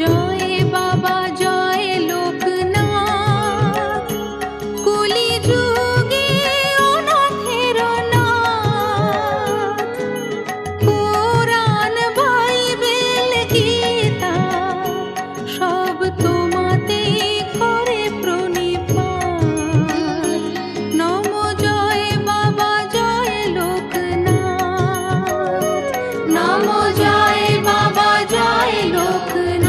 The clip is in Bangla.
জয় বাবা জয় লোকনাথ, কলি যুগে অনাথের নাথ। কোরআন বাইবেল গীতা সব তোমাতে করে প্রণিপাত। নমো জয় বাবা জয় লোকনাথ, নমো জয় বাবা জয় লোকনাথ।